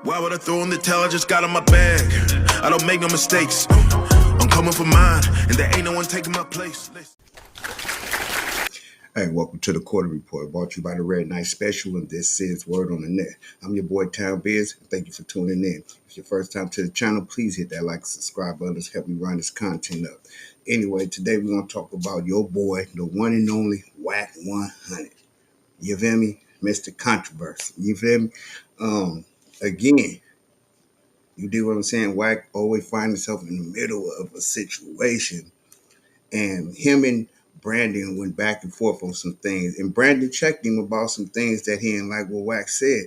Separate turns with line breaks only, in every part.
Why would I throw in the towel? I just got on my bag. I don't make no mistakes. I'm coming for mine, and there ain't no one taking my place.
Hey, welcome to the Quarter Report, brought to you by the Red Night Special, and this is Word on the Net. I'm your boy, Town Biz, and thank you for tuning in. If it's your first time to the channel, please hit that like and subscribe button to help me run this content up. Anyway, today we're going to talk about your boy, the one and only Wack100. You feel me? Mr. Controversy. You feel me? Again, you do what I'm saying? Wack always finds himself in the middle of a situation, and him and Brandon went back and forth on some things, and Brandon checked him about some things that he didn't like what Wack said.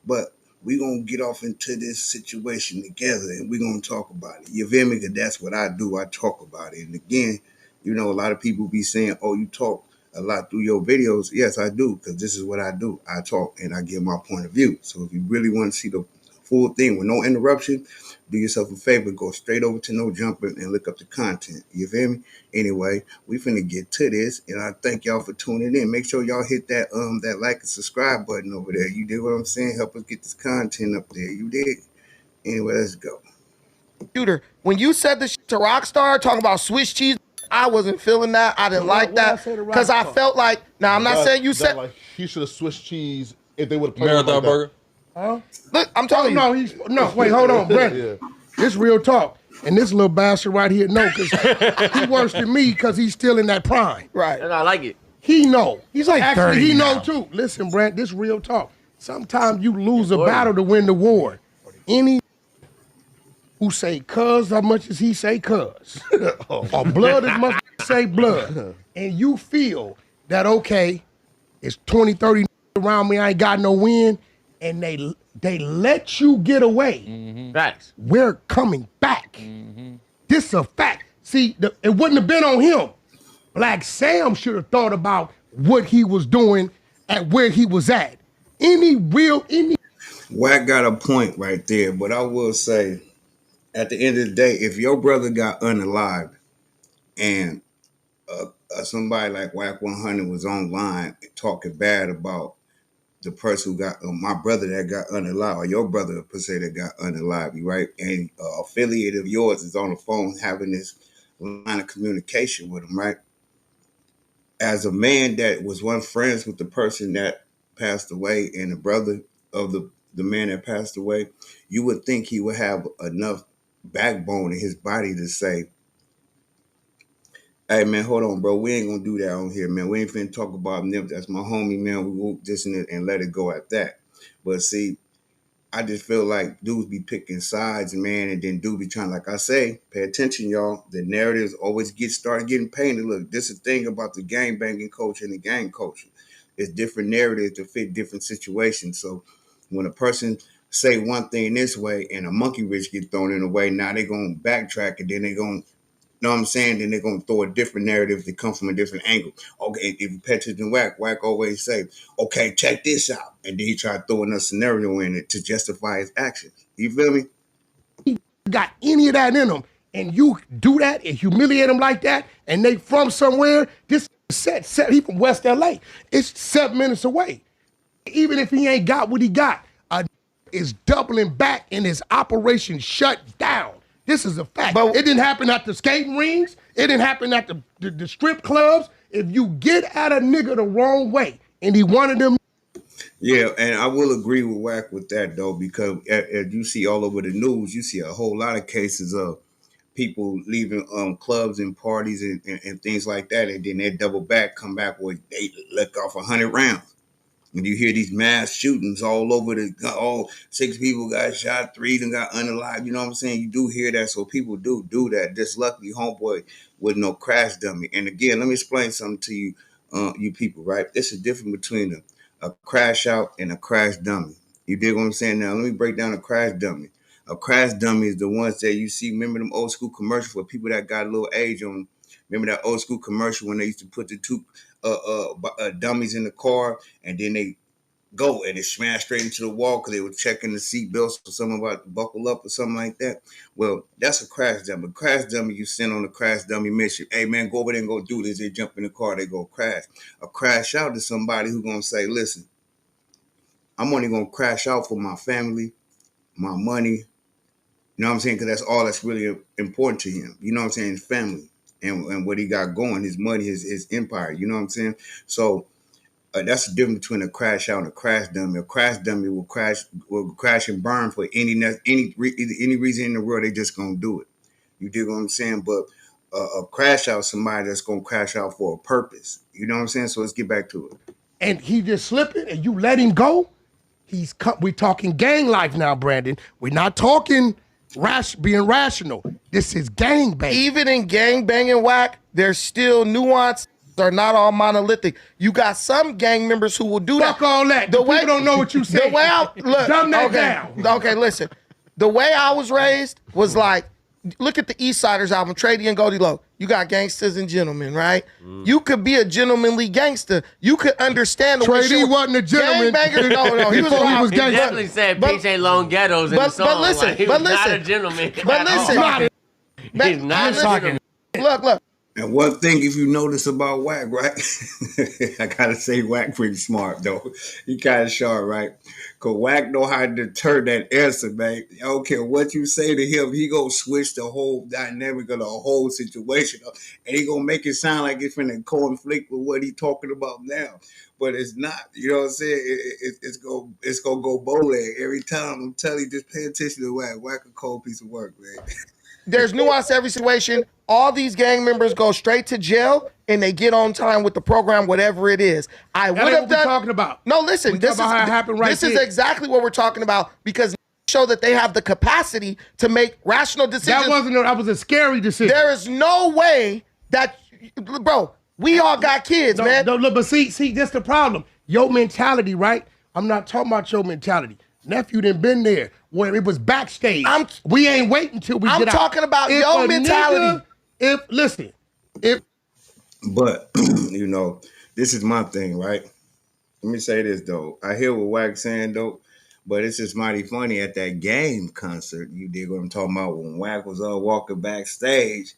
But we're going to get off into this situation together, and we're going to talk about it. You feel me? Because that's what I do. I talk about it. And again, you know, a lot of people be saying, oh, you talk a lot through your videos. Yes, I do, because this is what I do. I talk and I give my point of view. So if you really want to see the full thing with no interruption, do yourself a favor, go straight over to Nojumper and look up the content. You feel me? Anyway, we finna get to this, and I thank y'all for tuning in. Make sure y'all hit that that like and subscribe button over there. You dig what I'm saying? Help us get this content up there. You dig? Anyway, let's go.
Shooter, when you said the shit to Rockstar talking about Swiss cheese, I wasn't feeling that. I didn't like that because I felt like. Now I'm not saying you said
like he should have Swiss cheese if they would have played
Marathon
like
burger.
Huh? Look, I'm telling you.
No, wait, hold on, Brandon. This real talk. And this little bastard right here, no, because he worse than me because he's still in that prime.
Right.
And I like it.
He know.
He's like
Actually,
30
he
now.
know too. Listen, Brent, this real talk. Sometimes you lose a battle to win the war. Any who say cuz as much as he say cuz, or blood as much as he say blood, and you feel that, okay, it's 20, 30 around me, I ain't got no win, and they let you get away.
Facts.
We're coming back. This is a fact. See, it wouldn't have been on him. Black Sam should have thought about what he was doing at where he was at.
Wack got a point right there, but I will say, at the end of the day, if your brother got unalived and somebody like Wack100 was online talking bad about the person who got my brother that got unalived, or your brother per se that got unalived, right? And affiliate of yours is on the phone having this line of communication with him, right? As a man that was once friends with the person that passed away and the brother of the man that passed away, you would think he would have enough backbone in his body to say, hey, man, hold on, bro. We ain't going to do that on here, man. We ain't finna talk about Nip. That's my homie, man. We won't just and let it go at that. But see, I just feel like dudes be picking sides, man, and then dudes be trying, like I say, pay attention, y'all. The narratives always start getting painted. Look, this is the thing about the gang banging culture and the gang culture. It's different narratives to fit different situations. So when a person say one thing this way and a monkey wrench get thrown in the way, now they're going to backtrack and then they're going to, you know what I'm saying? Then they're going to throw a different narrative that comes from a different angle. Okay, if you pay attention to Wack always say, okay, check this out. And then he tried throwing a scenario in it to justify his actions. You feel me?
He got any of that in him, and you do that and humiliate him like that, and they from somewhere, this set he from West LA. It's 7 minutes away. Even if he ain't got what he got, is doubling back and his operation shut down. This is a fact. But it didn't happen at the skating rings. It didn't happen at the strip clubs. If you get at a nigga the wrong way, and he wanted them.
Yeah, and I will agree with Wack with that, though, because as you see all over the news, you see a whole lot of cases of people leaving clubs and parties and things like that, and then they double back, come back where they let off 100 rounds. And you hear these mass shootings all over all 6 people got shot, 3 then got unalived. You know what I'm saying? You do hear that, so people do that. Just luckily, homeboy with no crash dummy. And again, let me explain something to you, you people, right? There's a difference between a crash out and a crash dummy. You dig what I'm saying? Now, let me break down a crash dummy. A crash dummy is the ones that you see. Remember them old school commercials for people that got a little age on them? Remember that old school commercial when they used to put the 2 dummies in the car and then they go and they smash straight into the wall because they were checking the seat belts or something about to buckle up or something like that? Well, that's a crash dummy. A crash dummy you send on a crash dummy mission. Hey, man, go over there and go do this. They jump in the car, they go crash. A crash out is somebody who's going to say, listen, I'm only gonna crash out for my family, my money. You know what I'm saying? Because that's all that's really important to him. You know what I'm saying? His family and what he got going, his money, his empire. You know what I'm saying? So that's the difference between a crash out and a crash dummy. A crash dummy will crash and burn for any reason in the world. They just gonna do it. You dig what I'm saying? But a crash out, somebody that's gonna crash out for a purpose. You know what I'm saying? So let's get back to it.
And he just slipping, and you let him go. We talking gang life now, Brandon. We're not talking being rational. This is gang banging.
Even in gang banging, Wack, there's still nuance. They're not all monolithic. You got some gang members who will do
Fuck
that.
all that. The way, people don't know what you said.
The way I look,
dumb that down.
Okay, listen. The way I was raised was like, look at the East Siders album, Trady and Goldie Low. You got gangsters and gentlemen, right? You could be a gentlemanly gangster. You could understand the
Trady wasn't a gentleman.
No, he was
before he was
He
gangster.
definitely said Peach ain't long ghettos in the song.
But listen,
like, he
but
was not
listen,
a gentleman.
but listen.
He's not a gentleman.
Look.
And one thing, if you notice about Wack, right? I gotta say, Wack pretty smart though. He kind of sharp, right? Cause Wack know how to deter that answer, man. I don't care what you say to him, he gonna switch the whole dynamic of the whole situation up, and he gonna make it sound like it's in a conflict with what he talking about now. But it's not. You know what I'm saying? It's gonna go bowling every time. I'm telling you, just pay attention to Wack. Wack a cold piece of work, man.
There's nuance to every situation. All these gang members go straight to jail and they get on time with the program, whatever it is. I would have done.
Talking about.
No, listen. This is
how it happened right
This is exactly what we're talking about because show that they have the capacity to make rational decisions.
That was a scary decision.
There is no way that, bro. We all got kids, man.
No, look, but see, that's the problem. Your mentality, right? I'm not talking about your mentality. Nephew done been there where it was backstage. We ain't waiting till we get out.
I'm talking about your mentality.
But, you know, this is my thing, right? Let me say this, though. I hear what Wack's saying, though, but it's just mighty funny at that game concert. You dig what I'm talking about? When Wack was walking backstage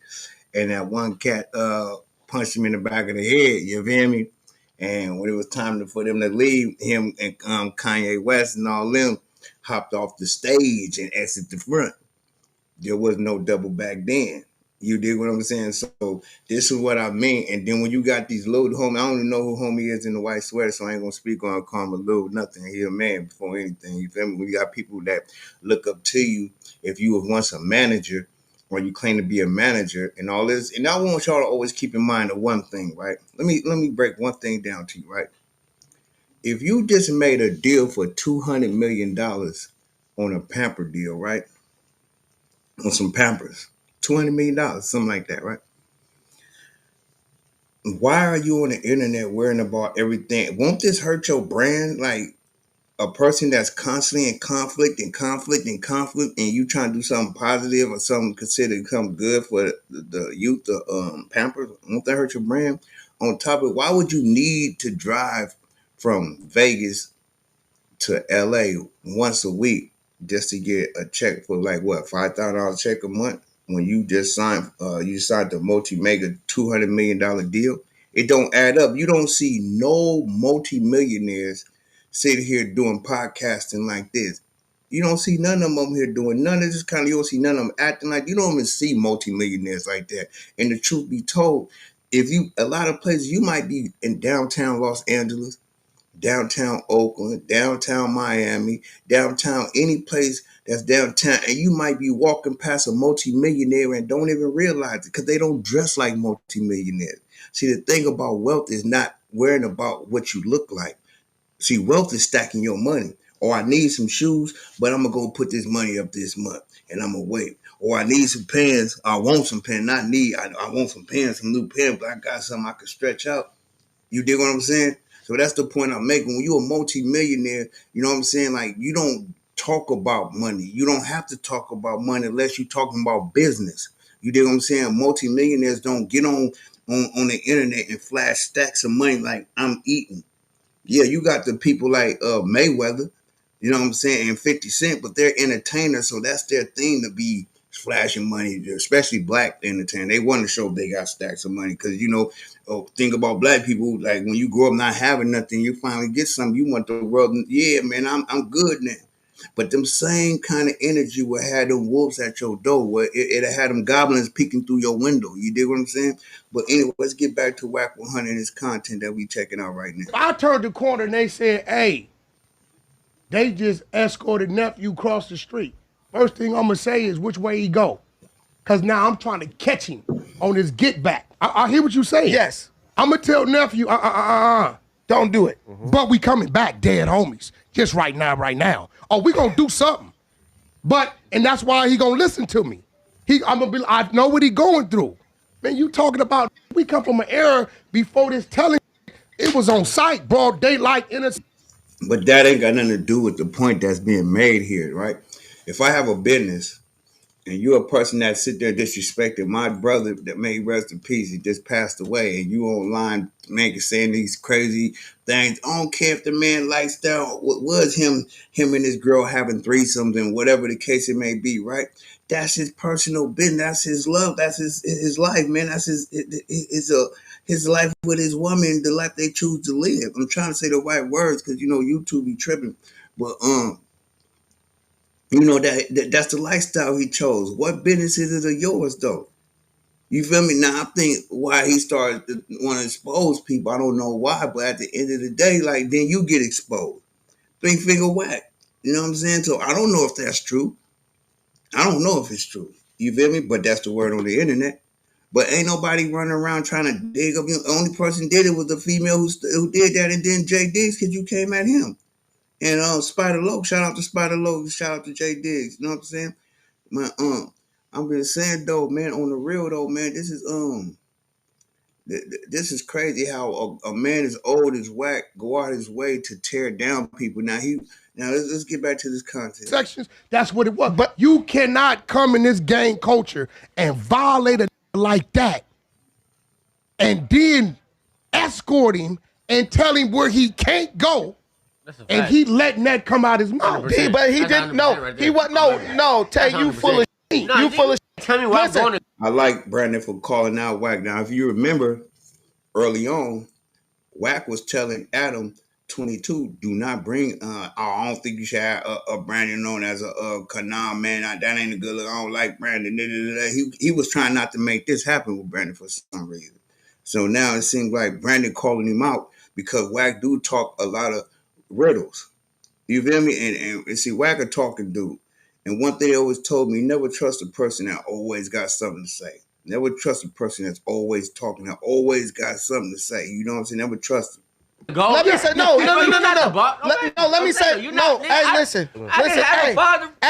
and that one cat punched him in the back of the head, you feel me? And when it was time for them to leave, him and Kanye West and all them hopped off the stage and exited the front. There was no double back then. You dig what I'm saying? So this is what I mean. And then when you got these little homie, I don't even know who homie is in the white sweater, so I ain't gonna speak on Karma Lil, nothing. He a man before anything. You feel me? We got people that look up to you if you were once a manager or you claim to be a manager and all this. And I want y'all to always keep in mind the one thing, right? Let me break one thing down to you, right? If you just made a deal for $200 million on a pamper deal, right? On some Pampers. $200 million, something like that, right? Why are you on the internet worrying about everything? Won't this hurt your brand? Like a person that's constantly in conflict, and you trying to do something positive or something considered something good for the youth, the Pampers, won't that hurt your brand? On top of it, why would you need to drive from Vegas to LA once a week just to get a check for like what, $5,000 check a month? When you just signed the multi-mega $200 million deal, it don't add up. You don't see no multi-millionaires sitting here doing podcasting like this. You don't see none of them here doing none of this kind of, you don't see none of them acting like, you don't even see multi-millionaires like that. And the truth be told, a lot of places, you might be in downtown Los Angeles, downtown Oakland, downtown Miami, downtown any place that's downtown, and you might be walking past a multimillionaire and don't even realize it because they don't dress like multimillionaires. See, the thing about wealth is not worrying about what you look like. See, wealth is stacking your money. Or I need some shoes, but I'm going to go put this money up this month and I'm going to wait. Or I need some pens. I want some pens, not need. I want some pens, some new pens, but I got something I can stretch out. You dig what I'm saying? So that's the point I'm making. When you're a multi-millionaire, you know what I'm saying? Like, you don't talk about money. You don't have to talk about money unless you're talking about business. You dig what I'm saying? Multi-millionaires don't get on the internet and flash stacks of money like I'm eating. Yeah, you got the people like Mayweather, you know what I'm saying, and 50 Cent, but they're entertainers, so that's their thing to be flashing money, especially black entertainers. They want to show they got stacks of money because, think about black people. Like when you grow up not having nothing, you finally get something. You want the world. Yeah, man, I'm good now. But them same kind of energy will have them wolves at your door. Where it had them goblins peeking through your window. You dig what I'm saying? But anyway, let's get back to Wack100 and his content that we checking out right now.
I turned the corner and they said, hey, they just escorted nephew across the street. First thing I'm gonna say is which way he go. Cause now I'm trying to catch him on his get back. I hear what you saying.
Yes.
I'm gonna tell nephew,
don't do it.
But we coming back dead homies. Just right now. Oh, we gonna do something. And that's why he gonna listen to me. I know what he going through. Man, you talking about, we come from an era before this telling, it was on site, broad daylight,
But that ain't got nothing to do with the point that's being made here, right? If I have a business and you're a person that sit there disrespecting my brother that may rest in peace, he just passed away, and you online man saying these crazy things. I don't care if the man lifestyle was him and his girl having threesomes and whatever the case it may be, right? That's his personal business. That's his love. That's his life, man. That's his life with his woman, the life they choose to live. I'm trying to say the right words because YouTube be tripping, but that's the lifestyle he chose. What business is it of yours, though? You feel me? Now, I think why he started to want to expose people, I don't know why, but at the end of the day, like, then you get exposed. Finger whack. You know what I'm saying? So I don't know if that's true. I don't know if it's true. You feel me? But that's the word on the internet. But ain't nobody running around trying to dig up. The only person did it was the female who did that, and then Jay Diggs, because you came at him. And Spider Loc, shout out to Spider Loc, shout out to Jay Diggs. You know what I'm saying? I'm just saying though, man, on the real though, man, this is crazy how a man as old as Wack go out his way to tear down people. Now let's get back to this content.
Sections, that's what it was. But you cannot come in this gang culture and violate a like that and then escort him and tell him where he can't go. And he letting that come out his mouth.
But he didn't. No, right, he wasn't. No. Tay, you full of shit. You full of shit.
Tell me why I'm going to.
I like Brandon for calling out Wack. Now, if you remember, early on, Wack was telling Adam 22, do not bring. I don't think you should have a Brandon known as a Kanam man. That ain't a good look. I don't like Brandon. He was trying not to make this happen with Brandon for some reason. So now it seems like Brandon calling him out because Wack do talk a lot of riddles. You feel me? And see, Wack a talking dude. And one thing they always told me, never trust a person that always got something to say. Never trust a person that's always talking, that always got something to say. You know what I'm saying? Never trust them.
Let me say no. Let me say no. Hey, listen. Hey,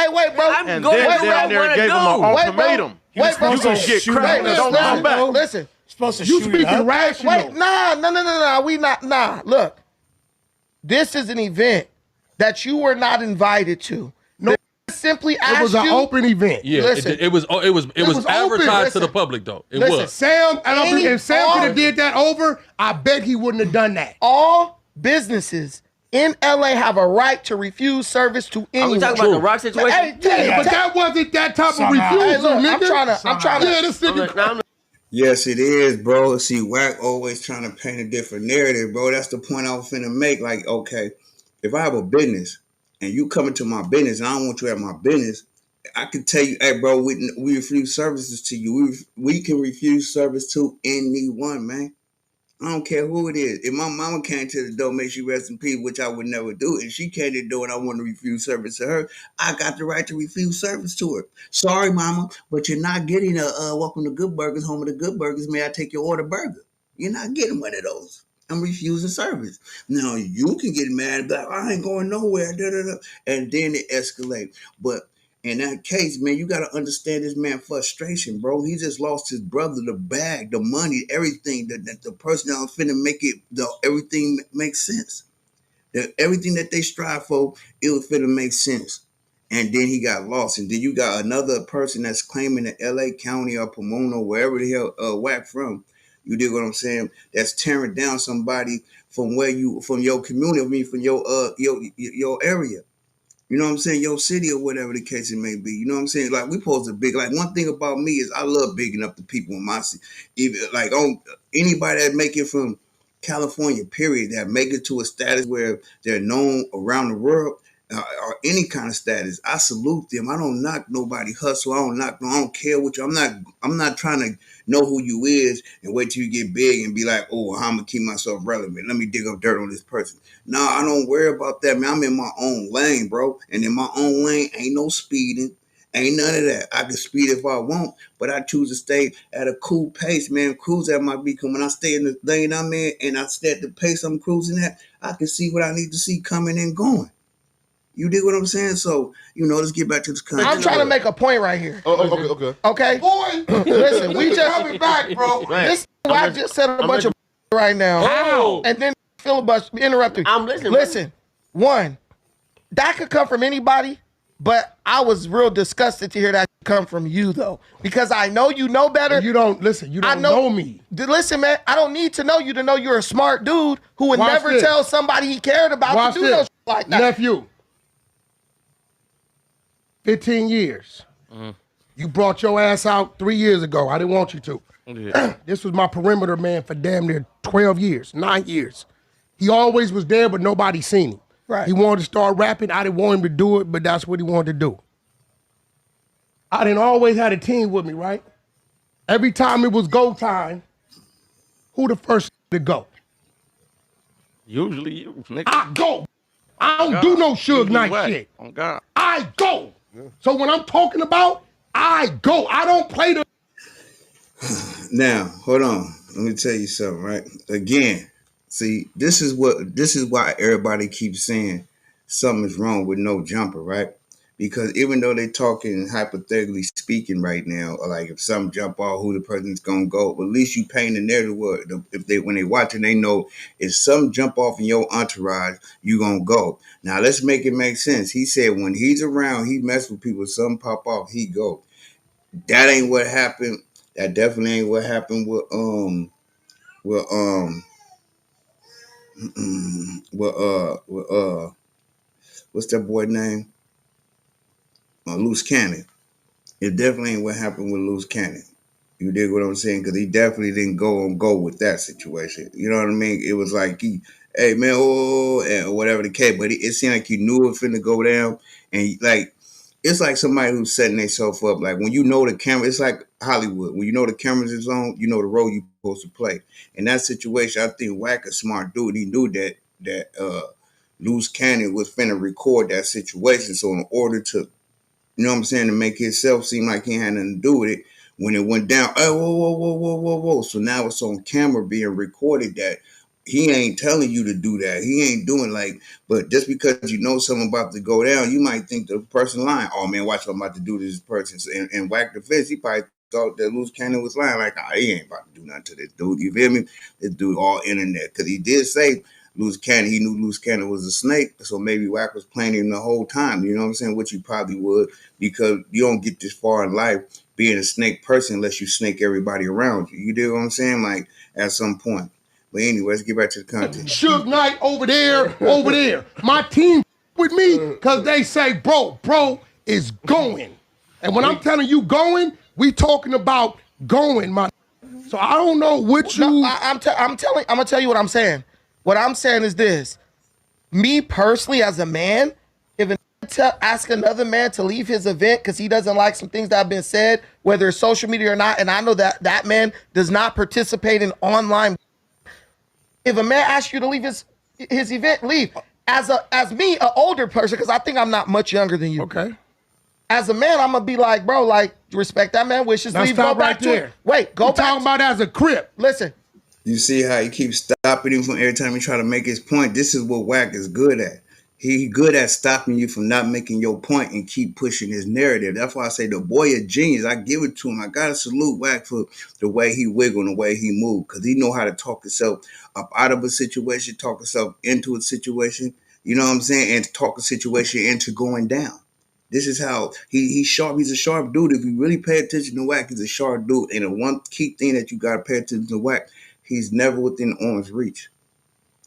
wait, bro.
And then down there gave him an ultimatum.
Wait, bro.
You gonna get cracked. Don't come back.
Listen.
Supposed to shoot it up. Rational.
Wait, nah. We not. Nah. Look, this is an event that you were not invited to. No. Simply asked you.
It was an open event.
Yeah,
listen,
it was advertised to the public though. It was.
Sam, if Sam could have did that over, I bet he wouldn't have done that.
All businesses in LA have a right to refuse service to anyone.
Are we talking about the Rock situation?
But that wasn't that type of refusal, nigga.
I'm trying to.
Yeah, this nigga.
Yes, it is, bro. See, Wack always trying to paint a different narrative, bro. That's the point I was finna make. Like, okay, if I have a business and you come into my business and I don't want you at my business, I can tell you, hey, bro, we refuse services to you. We can refuse service to anyone, man. I don't care who it is. If my mama came to the door, may she rest in peace, which I would never do. If she came to the door and I want to refuse service to her, I got the right to refuse service to her. Sorry, mama, but you're not getting a welcome to Good Burgers, home of the Good Burgers. May I take your order burger? You're not getting one of those. I'm refusing service. Now, you can get mad about, I ain't going nowhere, and then it escalates. But in that case, man, you got to understand this man's frustration, bro. He just lost his brother, the bag, the money, everything. The person that was finna make it, everything makes sense. Everything that they strive for, it was finna make sense. And then he got lost. And then you got another person that's claiming the LA County or Pomona, wherever the hell Wack from. You dig what I'm saying? That's tearing down somebody from your community, from your area. You know what I'm saying? Your city or whatever the case it may be. You know what I'm saying? Like we supposed to big. Like one thing about me is I love bigging up the people in my city. Even like on anybody that make it from California, period, that make it to a status where they're known around the world. Or any kind of status, I salute them. I don't knock nobody hustle. I don't care what you. I'm not trying to know who you is and wait till you get big and be like, oh, I'm gonna keep myself relevant. Let me dig up dirt on this person. No, I don't worry about that, man. I'm in my own lane, bro. And in my own lane, ain't no speeding. Ain't none of that. I can speed if I want, but I choose to stay at a cool pace, man. Cruise at my beacon. When I stay in the lane I'm in and I stay at the pace I'm cruising at, I can see what I need to see coming and going. You dig what I'm saying? So, let's get back to this content.
I'm trying to make a point right here.
Okay.
Okay?
Boy,
Listen, we just
coming back, bro.
This I just said a bunch of right now.
How?
And then filibuster interrupted.
I'm listening.
Listen, one, that could come from anybody, but I was real disgusted to hear that come from you though. Because I know you know better.
You don't listen, you don't know me.
Listen, man, I don't need to know you to know you're a smart dude who would
Watch
never
this.
tell somebody he cared about
Watch
to do
this.
no shit like that.
Nephew. 15 years. You brought your ass out 3 years ago. I didn't want you to.
Yeah.
This was my perimeter man for damn near 12 years, 9 years. He always was there, but nobody seen him.
Right.
He wanted to start rapping. I didn't want him to do it, but that's what he wanted to do. I didn't always had a team with me, right? Every time it was go time, who the first to go?
Usually you, nigga.
I go. I don't do no Suge Knight shit.
Oh God.
I go. So when I'm talking about, I go. I don't play the.
Now, hold on. Let me tell you something, right? Again, see, this is why everybody keeps saying something is wrong with Nojumper, right? Because even though they're talking hypothetically speaking right now, or like if some jump off who the person's gonna go, but at least you paint the narrative where when they watching, they know if some jump off in your entourage, you gonna go. Now let's make it make sense. He said when he's around, he mess with people, some pop off, he go. That ain't what happened. That definitely ain't what happened with what's that boy name? Loose Cannon. It definitely ain't what happened with Loose Cannon. You dig what I'm saying? Because he definitely didn't go with that situation. You know what I mean? It was like hey man, and whatever the case. But it seemed like he knew it finna go down, and like it's like somebody who's setting themselves up. Like when you know the camera, it's like Hollywood. When you know the cameras is on, you know the role you're supposed to play. In that situation, I think Wack a smart dude. He knew that Loose Cannon was finna record that situation. So in order to, you know what I'm saying, to make himself seem like he had nothing to do with it, when it went down, oh, whoa. So now it's on camera being recorded that he ain't telling you to do that. He ain't doing but just because you know something about to go down, you might think the person lying. Oh man, watch what I'm about to do to this person. And Wack defense, he probably thought that Loose Cannon was lying. Like, he ain't about to do nothing to this dude. You feel me? This dude all internet. Because he did say Loose Cannon, he knew Loose Cannon was a snake. So maybe Wack was playing him the whole time. You know what I'm saying? Which you probably would, because you don't get this far in life being a snake person unless you snake everybody around you. You dig what I'm saying? Like, at some point. But anyway, let's get back to the content.
Suge Knight over there. My team with me because they say, bro is going. And when I'm telling you going, we talking about going, my. So I don't know what you.
No, I'm gonna tell you what I'm saying. What I'm saying is this: me personally, as a man, if ask another man to leave his event because he doesn't like some things that have been said, whether it's social media or not, and I know that man does not participate in online. If a man asks you to leave his event, leave. As me, an older person, because I think I'm not much younger than you.
Okay.
As a man, I'm gonna be like, bro, like, respect that man wishes.
Now
Leave.
stop
Go back
right
to
there.
it. Wait, go
you
back.
talking about as a crip.
Listen.
You see how he keeps stopping him from every time he try to make his point? This is what Wack is good at. He good at stopping you from not making your point and keep pushing his narrative. That's why I say the boy a genius. I give it to him. I gotta salute Wack for the way he wiggle and the way he move, because he know how to talk himself up out of a situation, talk himself into a situation. You know what I'm saying? And talk a situation into going down. This is how he's sharp. He's a sharp dude. If you really pay attention to Wack, he's a sharp dude. And the one key thing that you gotta pay attention to Wack, he's never within arm's reach.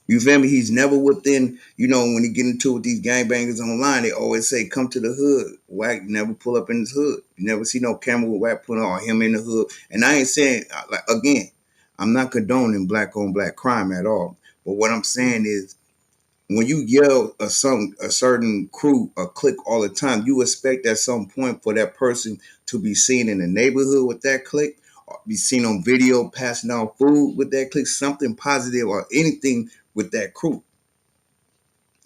You feel me? He's never within, when he get into it with these gangbangers online, they always say, come to the hood. Wack never pull up in his hood. You never see no camera with Wack put on him in the hood. And I ain't saying, again, I'm not condoning black on black crime at all. But what I'm saying is, when you yell a certain crew or clique all the time, you expect at some point for that person to be seen in the neighborhood with that clique, or be seen on video passing out food with that clique, something positive or anything with that crew.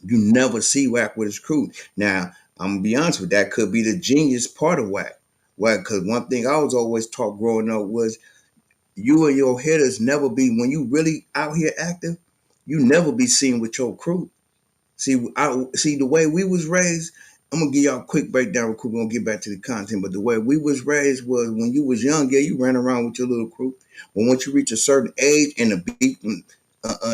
You never see Wack with his crew. Now, I'm gonna be honest with that, could be the genius part of Wack. Why? Because one thing I was always taught growing up was you and your hitters never be, when you really out here active, you never be seen with your crew. See, the way we was raised, I'm gonna give y'all a quick breakdown real quick. We're gonna get back to the content, but the way we was raised was when you was young, yeah, you ran around with your little crew. But once you reach a certain age and the beat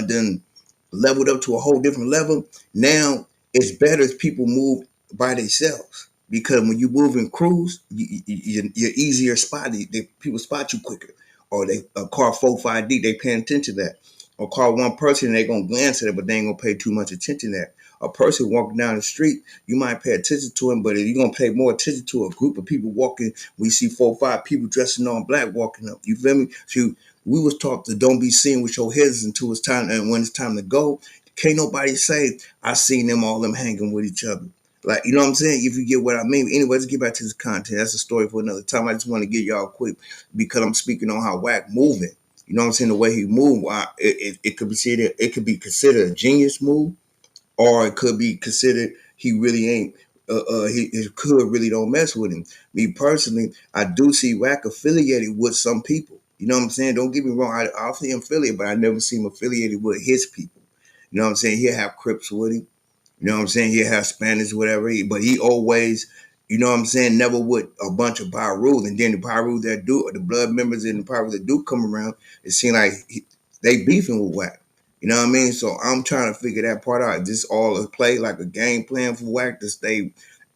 then leveled up to a whole different level, now it's better if people move by themselves. Because when you move in crews, you're easier spotted. People spot you quicker. Or they call 4-5 deep, they paying attention to that. Or call one person and they gonna glance at it, but they ain't gonna pay too much attention to that. A person walking down the street, you might pay attention to him, but if you're gonna pay more attention to a group of people walking, we see 4-5 people dressing all black walking up. You feel me? So we was taught to don't be seen with your heads until it's time, and when it's time to go, can't nobody say, I seen them all them hanging with each other. Like, you know what I'm saying? If you get what I mean. Anyway, let's get back to this content. That's a story for another time. I just want to get y'all quick because I'm speaking on how Wack moving. You know what I'm saying? The way he moved, it could be considered a genius move, or it could be considered he really ain't. He could really don't mess with him. Me personally, I do see Wack affiliated with some people. You know what I'm saying? Don't get me wrong. I'll see him affiliated, but I never see him affiliated with his people. You know what I'm saying? He'll have Crips with him. You know what I'm saying? He'll have Spanish, whatever. But he always, you know what I'm saying, never with a bunch of Pyru. And then the Pyru that do, or the blood members and the Pyru that do come around, it seems like they beefing with Wack. You know what I mean? So I'm trying to figure that part out. Is this all a play, like a game plan for Wack to stay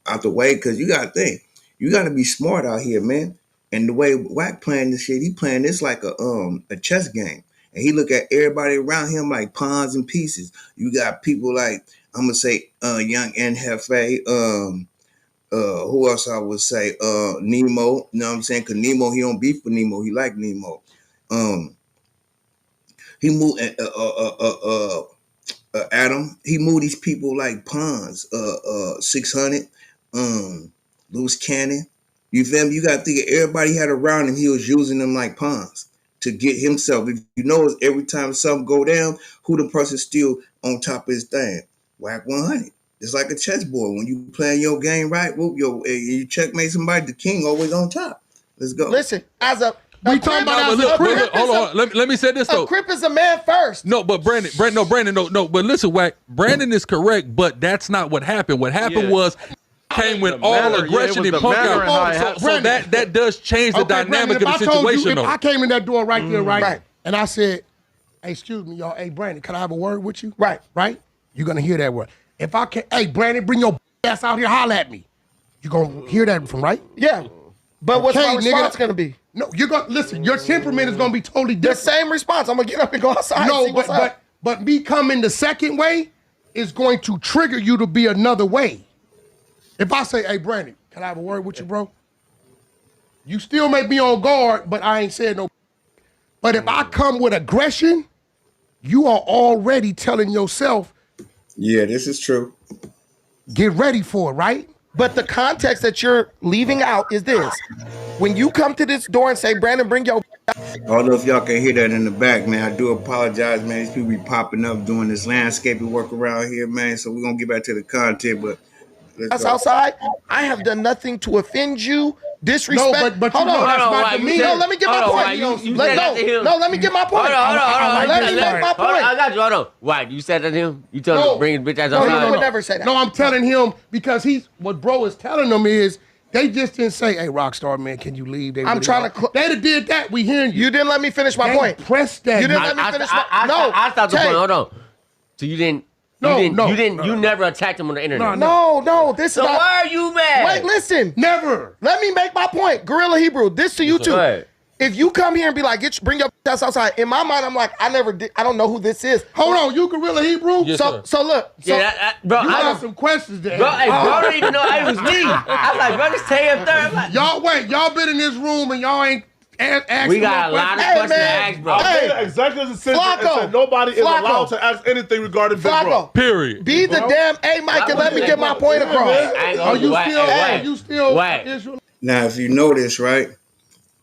out the way? Because you got to think, you got to be smart out here, man. And the way Wack playing this shit, he playing this like a chess game. And he look at everybody around him like pawns and pieces. You got people like, I'm gonna say Young Njefe, who else I would say? Nemo, you know what I'm saying? Cause Nemo, he don't beef with Nemo, he like Nemo. He moved Adam, he moved these people like pawns, 600, Loose Cannon. You feel me? You gotta think of everybody he had around him, he was using them like pawns to get himself. If you know, every time something go down, who the person still on top of his thing? Wack100. It's like a chessboard. When you playing your game right, whoop, you checkmate somebody, the king always on top. Let's go.
Listen,
we talking about as a crip.
Hold on. Let me say this though.
A crip is a man first.
No, but Brandon, no. But listen, Wack, Brandon is correct, but that's not what happened. What happened was came with all aggression and punk out. So that does change the dynamic of the situation.
If I came in that door right there, right, and I said, hey, excuse me, y'all, hey, Brandon, can I have a word with you? Right. You're going to hear that word. If I can, hey, Brandon, bring your ass out here, holler at me. You're going to hear that from, right?
Yeah. But what's my response going to be?
No, you're going to, listen, your temperament is going to be totally different.
The same response. I'm going to get up and go outside.
No, but me coming the second way is going to trigger you to be another way. If I say, hey, Brandon, can I have a word with you, bro? You still may be on guard, but I ain't said no. But if I come with aggression, you are already telling yourself,
yeah, this is true.
Get ready for it, right?
But the context that you're leaving out is this. When you come to this door and say, Brandon, bring your...
I don't know if y'all can hear that in the back, man. I do apologize, man. These people be popping up doing this landscaping work around here, man. So we're going to get back to the content, but... That's outside.
I have done nothing to offend you, disrespect.
No, but hold on, that's not me.
No, let me get my point. Let me get my point.
Hold on.
Let me make my point.
I got you. Hold on. Why? You said that to him? You told him to bring his bitch ass outside?
No, he would never say that.
No, I'm telling him because what bro is telling them is they just didn't say, hey, Rockstar, man, can you leave?
I'm trying to...
They did that. We hearing you.
You didn't let me finish my point.
Press that.
You didn't let me finish my... No.
I stopped the point. Hold on. So you didn't... You never attacked him on the internet.
No. This
so
is not...
why are you mad?
Wait, listen.
Never.
Let me make my point. Gorilla Hebrew, this to you too. if you come here and be like, bring your ass outside, in my mind, I'm like, I don't know who this is.
Hold on, you Gorilla Hebrew?
Yes,
so look.
Bro, I got some questions there.
Bro, bro don't even know it was me. I was like, bro, this TM third. Like,
y'all been in this room and y'all ain't asked.
We got a lot of questions to ask, bro.
Hey, executive assistant said nobody is allowed to ask anything regarding Big Bro.
Period.
Be the damn Mike, and let me get my point across.
Are you still
Wack.
Now, if you notice, right,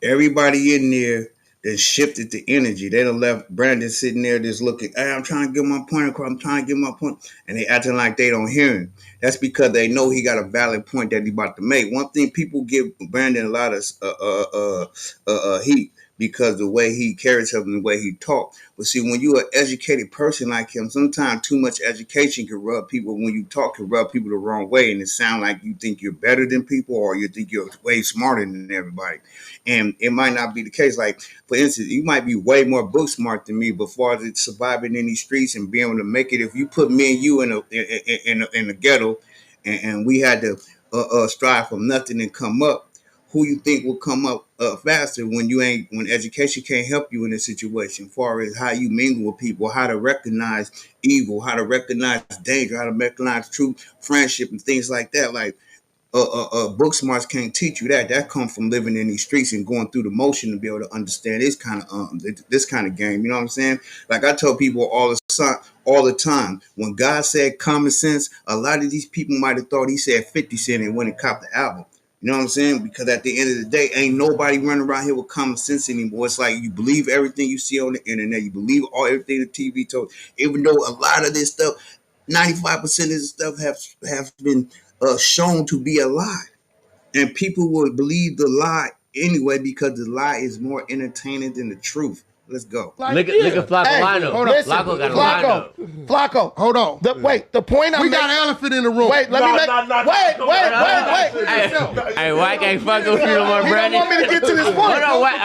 everybody in there that shifted the energy. They done left Brandon sitting there just looking, hey, I'm trying to get my point across. I'm trying to get my point. And they acting like they don't hear him. That's because they know he got a valid point that he about to make. One thing, people give Brandon a lot of heat because the way he carries himself and the way he talks. But see, when you're an educated person like him, sometimes too much education can rub people, when you talk, can rub people the wrong way. And it sounds like you think you're better than people or you think you're way smarter than everybody. And it might not be the case. Like, for instance, you might be way more book smart than me, but far as surviving in these streets and being able to make it, if you put me and you in a ghetto and we had to strive from nothing and come up, who you think will come up faster when education can't help you in a situation, as far as how you mingle with people, how to recognize evil, how to recognize danger, how to recognize true friendship and things like that. Like book smarts can't teach you that. That comes from living in these streets and going through the motion to be able to understand this kind of game. You know what I'm saying? Like I tell people all the time, when God said common sense, a lot of these people might have thought he said 50 Cent and went and copped the album. You know what I'm saying? Because at the end of the day, ain't nobody running around here with common sense anymore. It's like you believe everything you see on the internet. You believe everything the TV told. Even though a lot of this stuff, 95% of this stuff have been shown to be a lie. And people will believe the lie anyway because the lie is more entertaining than the truth. Let's go.
Look at Flacco lineup. Flacco got a lineup.
Flacco, hold on. The point
we got an elephant in the room.
Wait, let me wait.
Hey, Wack ain't fucking with you no more, Brandon.
You don't want me to get to this point.
Hold on, wait.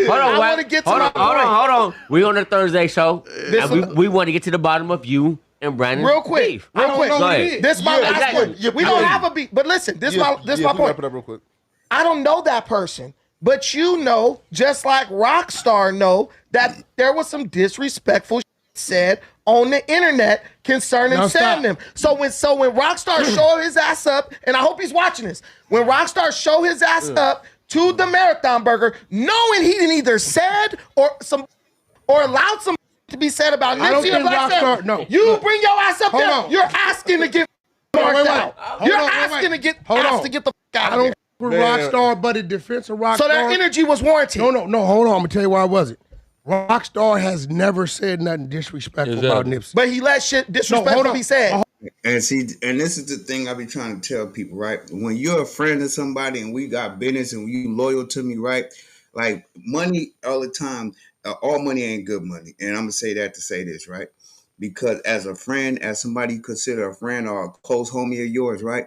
Hold on,
I want to get to my point.
Hold on. We on the Thursday show. And we want to get to the bottom of you and Brandon.
Real quick. Go ahead. This is my last one. We don't have a beat, but listen, this is my point.
Wrap it up real quick.
I don't know that person. But you know, just like Rockstar know, that there was some disrespectful shit said on the internet concerning Sam. So when Rockstar show his ass up, and I hope he's watching this, when Rockstar show his ass up to the Marathon Burger, knowing he didn't either said or allowed some to be said about Nipsey or Black Sam, you bring your ass up there, you're asking to get marked out. You're asking to get asked to get the fuck out of here.
Rockstar, but in defense of Rockstar.
So that energy was warranted.
No, hold on. I'm going to tell you why it wasn't. Rockstar has never said nothing disrespectful about Nipsey.
But he let shit disrespectful be said.
And see, and this is the thing I be trying to tell people, right? When you're a friend of somebody and we got business and you loyal to me, right? Like money all the time, all money ain't good money. And I'm going to say that to say this, right? Because as a friend, as somebody you consider a friend or a close homie of yours, right?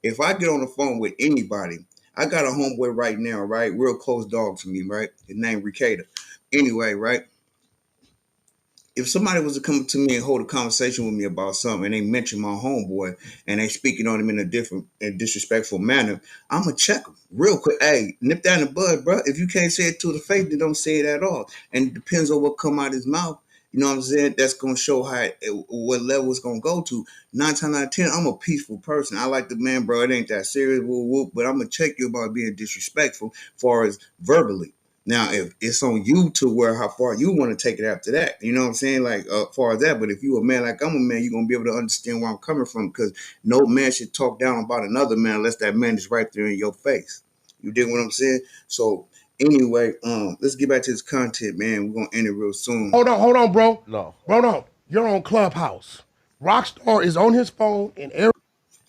If I get on the phone with anybody, I got a homeboy right now, right? Real close dog to me, right? His name Ricada. Anyway, right? If somebody was to come to me and hold a conversation with me about something and they mention my homeboy and they speaking on him in a different and disrespectful manner, I'm going to check him real quick. Hey, nip that in the bud, bro. If you can't say it to the face, then don't say it at all. And it depends on what come out of his mouth. You know what I'm saying? That's going to show what level it's going to go to. 9 times out of 10, I'm a peaceful person. I like the man, bro. It ain't that serious, whoop, but I'm going to check you about being disrespectful as far as verbally. Now, if it's on you to where how far you want to take it after that, you know what I'm saying? Like, far as that. But if you a man like I'm a man, you're going to be able to understand where I'm coming from, because no man should talk down about another man unless that man is right there in your face. You dig what I'm saying? So, anyway, let's get back to this content, man. We're gonna end it real soon.
Hold on, bro.
No.
No. You're on Clubhouse. Rockstar is on his phone and every.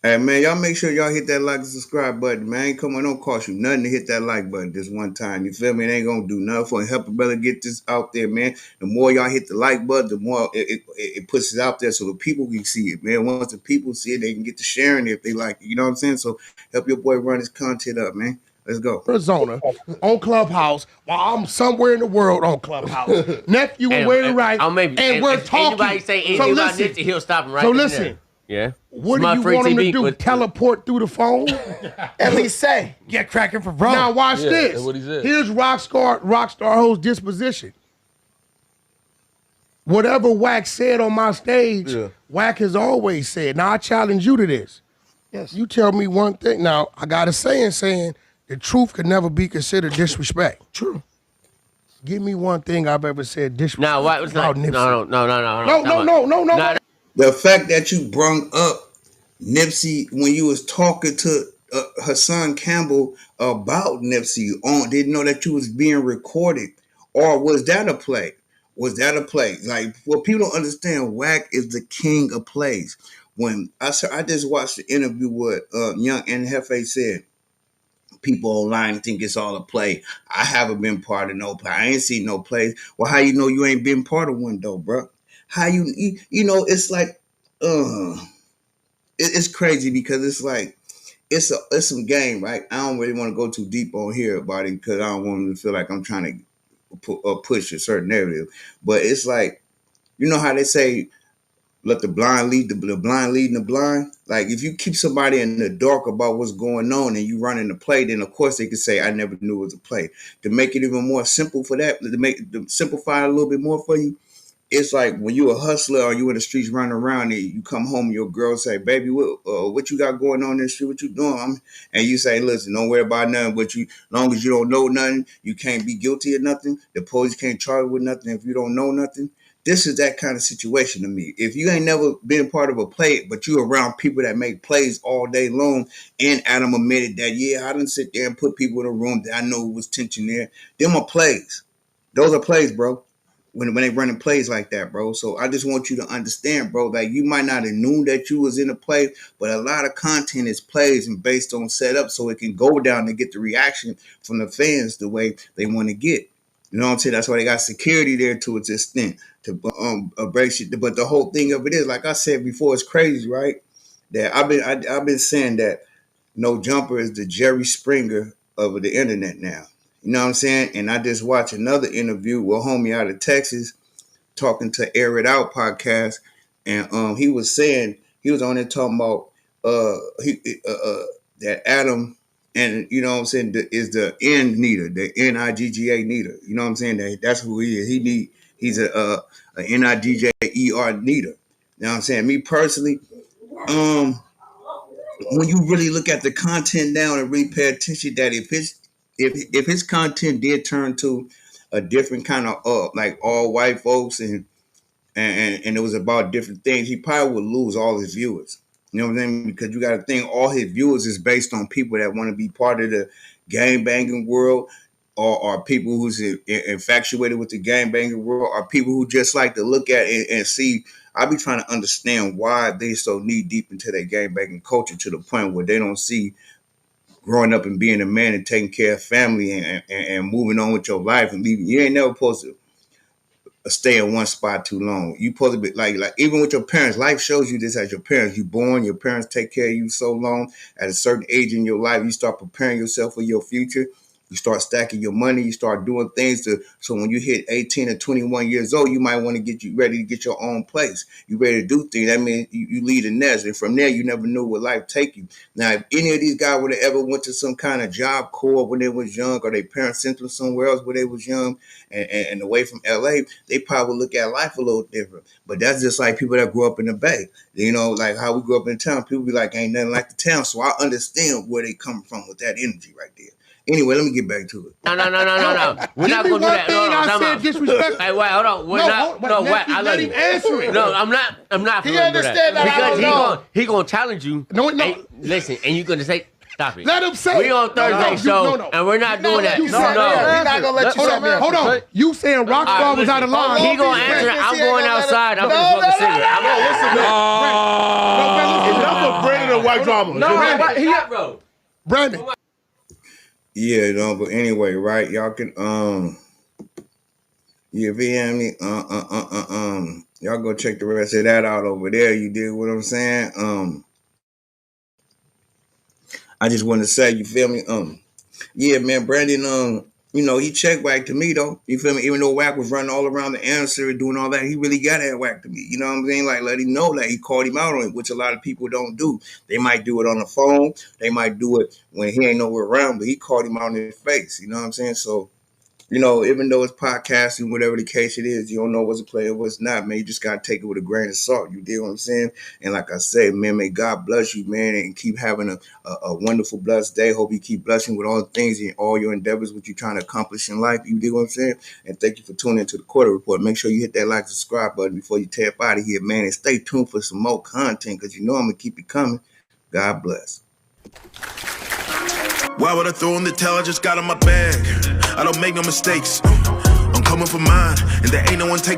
Hey, man, y'all make sure y'all hit that like and subscribe button, man. Come on, don't cost you nothing to hit that like button this one time. You feel me? It ain't gonna do nothing for help a brother get this out there, man. The more y'all hit the like button, the more it puts it out there so the people can see it, man. Once the people see it, they can get to sharing it if they like it. You know what I'm saying? So help your boy run his content up, man. Let's go.
Arizona on Clubhouse while I'm somewhere in the world on Clubhouse. Nephew and Way Right.
And
we're talking.
Anybody say anything about Nipsey, he'll stop him right
So
there.
listen,
Yeah.
What do you want him to do? Teleport through the phone?
At least say.
Get cracking for bro.
Now watch this.
That's what he said.
Here's Rockstar Ho's disposition. Whatever Wack said on my stage, Wack has always said. Now I challenge you to this.
Yes.
You tell me one thing. Now I got a saying the truth could never be considered disrespect.
True.
Give me one thing I've ever said disrespect.
Now what was that?
Nipsey.
No.
The fact that you brung up Nipsey when you was talking to Hassan Campbell about Nipsey, didn't know that you was being recorded, or was that a play? Was that a play? Like, what people don't understand, Wack is the king of plays. When I just watched the interview with Young and Hefe said, people online think it's all a play. I haven't been part of no play. I ain't seen no plays. Well, how you know you ain't been part of one though, bro? How you know, it's like, it's crazy because it's like, it's some game, right? I don't really want to go too deep on here about it because I don't want to feel like I'm trying to push a certain narrative. But it's like, you know how they say, let the blind lead the blind leading the blind. Like if you keep somebody in the dark about what's going on and you run in the play, then of course they can say, I never knew it was a play. To make it even more simple for that, to simplify it a little bit more for you, it's like when you a hustler or you in the streets running around and you come home and your girl say, baby, what you got going on in the street? What you doing? And you say, listen, don't worry about nothing. But as long as you don't know nothing, you can't be guilty of nothing. The police can't charge you with nothing if you don't know nothing. This is that kind of situation to me. If you ain't never been part of a play, but you around people that make plays all day long, and Adam admitted that, yeah, I didn't sit there and put people in a room that I know was tension there. Them are plays. Those are plays, bro. When they running plays like that, bro. So I just want you to understand, bro, like you might not have known that you was in a play, but a lot of content is plays and based on setup so it can go down and get the reaction from the fans the way they want to get. You know what I'm saying? That's why they got security there to its extent to break shit. But the whole thing of it is, like I said before, it's crazy, right? That I've been saying that Nojumper is the Jerry Springer of the internet now. You know what I'm saying? And I just watched another interview with homie out of Texas talking to Air It Out podcast. And he was saying, he was on there talking about that Adam, and you know what I'm saying, is the N Nita, the N-I-G-G-A Nita. You know what I'm saying? That's who he is. He's a N-I-G-J-E-R Nita. You know what I'm saying? Me personally, when you really look at the content now and really pay attention, that if his content did turn to a different kind of like all white folks and it was about different things, he probably would lose all his viewers. You know what I'm saying? Because you got to think all his viewers is based on people that want to be part of the gang banging world, or people who's infatuated with the gang banging world, or people who just like to look at it and see. I be trying to understand why they so knee deep into their gang banging culture to the point where they don't see growing up and being a man and taking care of family and moving on with your life and leaving. You ain't never supposed to stay in one spot too long. You supposed to be like even with your parents, life shows you this as your parents. You born, your parents take care of you so long. At a certain age in your life, you start preparing yourself for your future. You start stacking your money. You start doing things so when you hit 18 or 21 years old, you might want to get you ready to get your own place. You ready to do things. That means you lead a nest. And from there, you never know where life take you. Now, if any of these guys would have ever went to some kind of job corps when they was young, or their parents sent them somewhere else when they was young and away from LA, they probably would look at life a little different. But that's just like people that grew up in the Bay. You know, like how we grew up in town. People be like, ain't nothing like the town. So I understand where they come from with that energy right there. Anyway, let me get back to it.
No. We're not gonna do that.
I said disrespect.
Hey, wait, hold on. We're not. No, wait. I
let him answer it.
No, I'm not.
He understand that.
Because he gonna challenge you.
No.
Hey, listen, and you gonna say, stop it.
Let him say.
We on Thursday show, and we're not doing that.
We're not gonna let you say that.
Hold on. You saying Rockstar was out of line?
He gonna answer it. I'm going outside. I'm gonna smoke a cigarette. I'm gonna listen.
Enough of Brandon and white drama.
No,
Brandon.
Yeah, but anyway, right? Y'all can you hear me? Y'all go check the rest of that out over there. You dig what I'm saying? I just want to say, you feel me? Yeah, man, Brandon, You know, he checked Wack to me though. You feel me? Even though Wack was running all around the answer and doing all that, he really got at Wack to me. You know what I'm saying? Like, let him know that he called him out on it, which a lot of people don't do. They might do it on the phone. They might do it when he ain't nowhere around, but he called him out in his face. You know what I'm saying? So, you know, even though it's podcasting, whatever the case it is, you don't know what's a player, what's not, man. You just got to take it with a grain of salt. You dig what I'm saying? And like I said, man, may God bless you, man, and keep having a wonderful, blessed day. Hope you keep blessing with all the things and all your endeavors, what you're trying to accomplish in life. You dig what I'm saying? And thank you for tuning into the Quarter Report. Make sure you hit that like, subscribe button before you tap out of here, man. And stay tuned for some more content because you know I'm going to keep it coming. God bless.
Why would I throw in the towel? I just got in my bag. I don't make no mistakes. I'm coming for mine, and there ain't no one taking